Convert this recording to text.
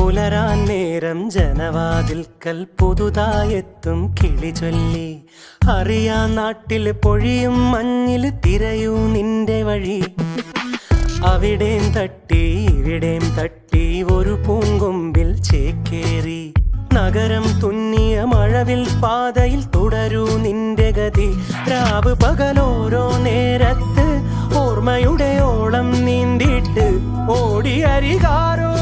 പുലരാൻ നേരം ജനവാതിൽക്കൽ പുതുതായെത്തും കിളി ചൊല്ലി. അറിയാ നാട്ടിൽ പൊഴിയും മഞ്ഞിൽ തിരയൂ നിന്റെ വഴി. അവിടേം തട്ടി ഇവിടേം തട്ടി ഒരു പൂങ്കൊമ്പിൽ ചേക്കേറി. നഗരം തുന്നിയ മഴവിൽ പാതയിൽ തുടരൂ നിന്റെ ഗതി. രാവ് പകലോരോ നേരത്ത് ഓർമ്മയുടെ ഓളം നീന്തിട്ട് ഓടി അരികാരോ